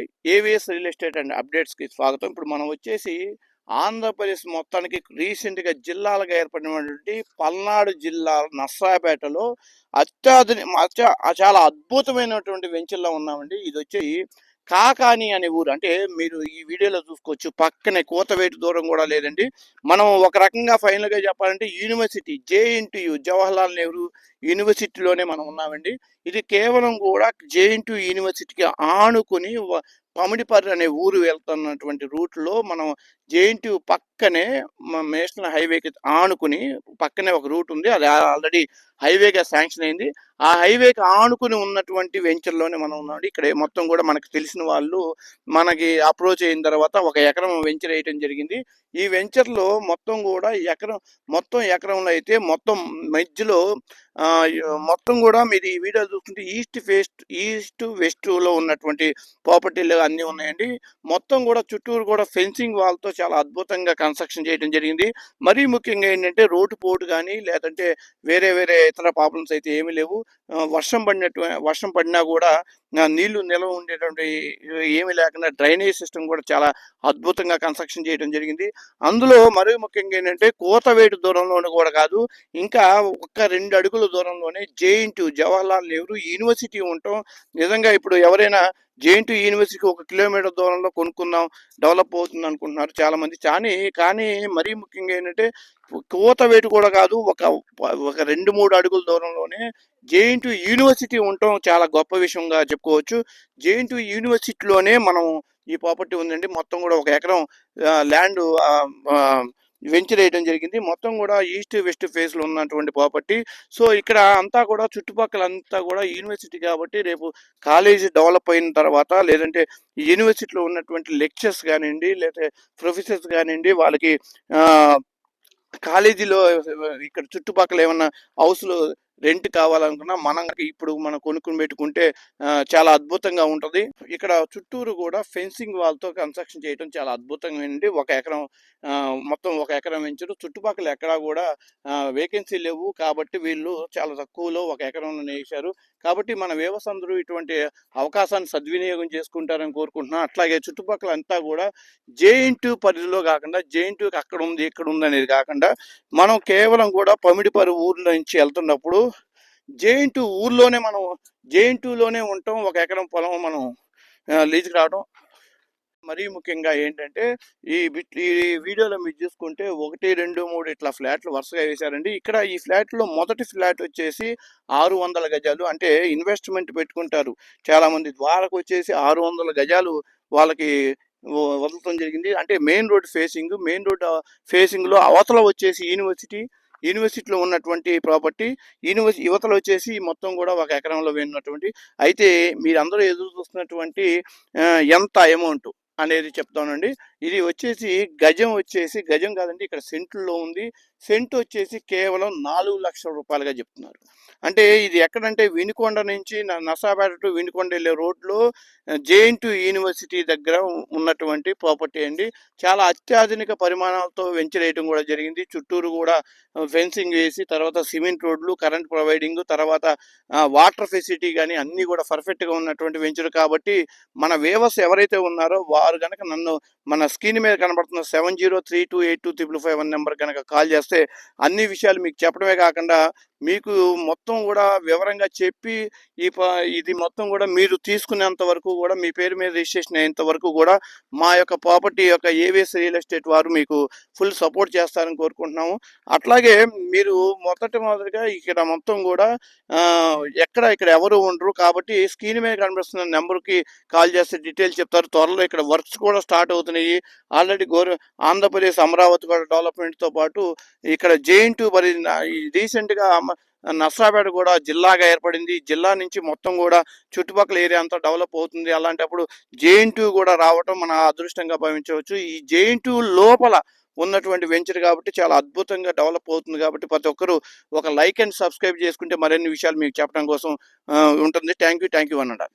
అండి. AVS real estate and అప్డేట్స్కి స్వాగతం. ఇప్పుడు మనం వచ్చేసి ఆంధ్రప్రదేశ్ మొత్తానికి రీసెంట్గా జిల్లాలుగా ఏర్పడినటువంటి పల్నాడు జిల్లా నర్సాపేటలో చాలా అద్భుతమైనటువంటి వెంచర్లో ఉన్నామండి. ఇది వచ్చి కాకాని అనే ఊరు. అంటే మీరు ఈ వీడియోలో చూసుకోవచ్చు, పక్కనే కూతవేటు దూరం కూడా లేదండి. మనం ఒక రకంగా ఫైనల్గా చెప్పాలంటే యూనివర్సిటీ జేఎన్టీయు జవహర్లాల్ నెహ్రూ యూనివర్సిటీలోనే మనం ఉన్నామండి. ఇది కేవలం కూడా జేఎన్టీయు యూనివర్సిటీకి ఆనుకుని పమిడిపర్రు అనే ఊరు వెళ్తున్నటువంటి రూట్లో మనం జేఎన్టీయు పక్కనే నేషనల్ హైవేకి ఆనుకుని పక్కనే ఒక రూట్ ఉంది. అది ఆల్రెడీ హైవేగా శాంక్షన్ అయింది. ఆ హైవేకి ఆనుకుని ఉన్నటువంటి వెంచర్లోనే మనం ఉన్నాం. ఇక్కడ మొత్తం కూడా మనకు తెలిసిన వాళ్ళు మనకి అప్రోచ్ అయిన తర్వాత ఒక ఎకరం వెంచర్ వేయటం జరిగింది. ఈ వెంచర్లో మొత్తం కూడా ఎకరంలో అయితే మొత్తం మధ్యలో మొత్తం కూడా మీరు ఈ వీడియో చూస్తుంటే ఈస్ట్ వెస్ట్లో ఉన్నటువంటి ప్రాపర్టీలు అన్నీ ఉన్నాయండి. మొత్తం కూడా చుట్టూరు కూడా ఫెన్సింగ్ వాల్తో చాలా అద్భుతంగా కన్స్ట్రక్షన్ చేయడం జరిగింది. మరీ ముఖ్యంగా ఏంటంటే రోడ్డు పోటు కానీ లేదంటే వేరే ఇతర ప్రాబ్లమ్స్ అయితే ఏమీ లేవు. వర్షం పడినా కూడా నీళ్లు నిల్వ ఉండేటువంటి ఏమీ లేకుండా డ్రైనేజ్ సిస్టమ్ కూడా చాలా అద్భుతంగా కన్స్ట్రక్షన్ చేయడం జరిగింది. అందులో మరీ ముఖ్యంగా ఏంటంటే కూతవేటు దూరంలోనే కూడా కాదు, ఇంకా ఒక్క 2 అడుగుల దూరంలోనే జేఎన్టీయు జవహర్లాల్ నెహ్రూ యూనివర్సిటీ ఉండటం నిజంగా ఇప్పుడు ఎవరైనా జేఎన్టీయూ యూనివర్సిటీకి 1 కిలోమీటర్ దూరంలో కొనుక్కుందాం, డెవలప్ అవుతుంది అనుకుంటున్నారు చాలామంది. కానీ మరీ ముఖ్యంగా ఏంటంటే కూతవేటు కూడా కాదు, ఒక 2-3 అడుగుల దూరంలోనే జేఎన్టీయూ యూనివర్సిటీ ఉండటం చాలా గొప్ప విషయంగా చెప్పుకోవచ్చు. జేఎన్టీయూ యూనివర్సిటీలోనే మనం ఈ ప్రాపర్టీ ఉందండి. మొత్తం కూడా ఒక ఎకరం ల్యాండ్ వెంచర్ వేయడం జరిగింది. మొత్తం కూడా ఈస్ట్ వెస్ట్ ఫేస్లో ఉన్నటువంటి ప్రాపర్టీ. సో ఇక్కడ అంతా కూడా చుట్టుపక్కల అంతా కూడా యూనివర్సిటీ కాబట్టి రేపు కాలేజీ డెవలప్ అయిన తర్వాత లేదంటే యూనివర్సిటీలో ఉన్నటువంటి లెక్చర్స్ కానివ్వండి లేదంటే ప్రొఫెసర్స్ కానివ్వండి వాళ్ళకి కాలేజీలో ఇక్కడ చుట్టుపక్కల ఏమన్నా హౌస్లు రెంట్ కావాలనుకున్నా మనం కొనుక్కుని పెట్టుకుంటే చాలా అద్భుతంగా ఉంటుంది. ఇక్కడ చుట్టూరు కూడా ఫెన్సింగ్ వాల్తో కన్స్ట్రక్షన్ చేయడం చాలా అద్భుతంగా ఉంది. మొత్తం ఒక ఎకరం వెంచరు. చుట్టుపక్కల ఎక్కడా కూడా వేకెన్సీ లేవు కాబట్టి వీళ్ళు చాలా తక్కువలో ఒక ఎకరంలో వేశారు. కాబట్టి మన వ్యూవర్స్ అందరూ ఇటువంటి అవకాశాన్ని సద్వినియోగం చేసుకుంటారని కోరుకుంటున్నాను. అట్లాగే చుట్టుపక్కల అంతా కూడా జేఎన్టీయూ పరిధిలో కాకుండా జేఎన్టీయూకి అక్కడ ఉంది ఇక్కడ ఉంది అనేది కాకుండా మనం కేవలం కూడా పమిడిపర్రు ఊర్లో నుంచి వెళ్తున్నప్పుడు జేఎన్టీయూలోనే ఉంటాం. ఒక ఎకరం పొలం మనం లీజుకి రావడం. మరీ ముఖ్యంగా ఏంటంటే ఈ వీడియోలో మీరు చూసుకుంటే 1, 2, 3 ఇట్లా ఫ్లాట్లు వరుసగా వేశారండి. ఇక్కడ ఈ ఫ్లాట్లో మొదటి ఫ్లాట్ వచ్చేసి 600 గజాలు. అంటే ఇన్వెస్ట్మెంట్ పెట్టుకుంటారు చాలామంది. వాళ్ళకు వచ్చేసి 600 గజాలు వాళ్ళకి వదలటం జరిగింది. అంటే మెయిన్ రోడ్ ఫేసింగ్లో అవతల వచ్చేసి యూనివర్సిటీలో ఉన్నటువంటి ప్రాపర్టీ, యువతల వచ్చేసి మొత్తం కూడా ఒక ఎకరంలో ఉన్నటువంటి. అయితే మీరందరూ ఎదురు చూస్తున్నటువంటి ఎంత అమౌంట్ అనేది చెప్తానండి. ఇది వచ్చేసి గజం కాదండి, ఇక్కడ సెంట్లో ఉంది. సెంట్ వచ్చేసి కేవలం 4 లక్షల రూపాయలుగా చెప్తున్నారు. అంటే ఇది ఎక్కడంటే వినుకొండ నుంచి నర్సాపేట టు వినుకొండ వెళ్ళే రోడ్లో జేఎన్టీయూ యూనివర్సిటీ దగ్గర ఉన్నటువంటి ప్రాపర్టీ అండి. చాలా అత్యాధునిక పరిమాణాలతో వెంచర్ వేయడం కూడా జరిగింది. చుట్టూరు కూడా ఫెన్సింగ్ వేసి తర్వాత సిమెంట్ రోడ్లు, కరెంట్ ప్రొవైడింగ్, తర్వాత వాటర్ ఫెసిలిటీ కానీ అన్నీ కూడా పర్ఫెక్ట్గా ఉన్నటువంటి వెంచర్. కాబట్టి మన వ్యూవర్స్ ఎవరైతే ఉన్నారో వారు కనుక మన స్క్రీన్ మీద కనబడుతున్న 70328255 నెంబర్ కనుక కాల్ చేస్తే అన్ని విషయాలు మీకు చెప్పడమే కాకుండా మీకు మొత్తం కూడా వివరంగా చెప్పి ఇది మొత్తం కూడా మీరు తీసుకునేంత వరకు కూడా మీ పేరు మీద రిజిస్ట్రేషన్ అయ్యేంత వరకు కూడా మా యొక్క ప్రాపర్టీ యొక్క ఏవిఎస్ రియల్ ఎస్టేట్ వారు మీకు ఫుల్ సపోర్ట్ చేస్తారని కోరుకుంటున్నాము. అట్లాగే మీరు మొదటిగా ఇక్కడ మొత్తం కూడా ఇక్కడ ఎవరు ఉండరు కాబట్టి స్క్రీన్ మీద కనిపిస్తున్న నెంబర్కి కాల్ చేస్తే డీటెయిల్స్ చెప్తారు. త్వరలో ఇక్కడ వర్క్స్ కూడా స్టార్ట్ అవుతున్నాయి. ఆల్రెడీ ఆంధ్రప్రదేశ్ అమరావతి కూడా డెవలప్మెంట్తో పాటు ఇక్కడ జేఎన్టీయూ రీసెంట్గా నర్సాపేట కూడా జిల్లాగా ఏర్పడింది. జిల్లా నుంచి మొత్తం కూడా చుట్టుపక్కల ఏరియా అంతా డెవలప్ అవుతుంది. అలాంటప్పుడు జేఎన్టీయూ కూడా రావటం మన అదృష్టంగా భావించవచ్చు. ఈ జేఎన్టీయూ లోపల ఉన్నటువంటి వెంచర్ కాబట్టి చాలా అద్భుతంగా డెవలప్ అవుతుంది. కాబట్టి ప్రతి ఒక్కరూ ఒక లైక్ అండ్ సబ్స్క్రైబ్ చేసుకుంటే మరిన్ని విషయాలు మీకు చెప్పడం కోసం ఉంటుంది. థ్యాంక్ యూ అన్నాడు.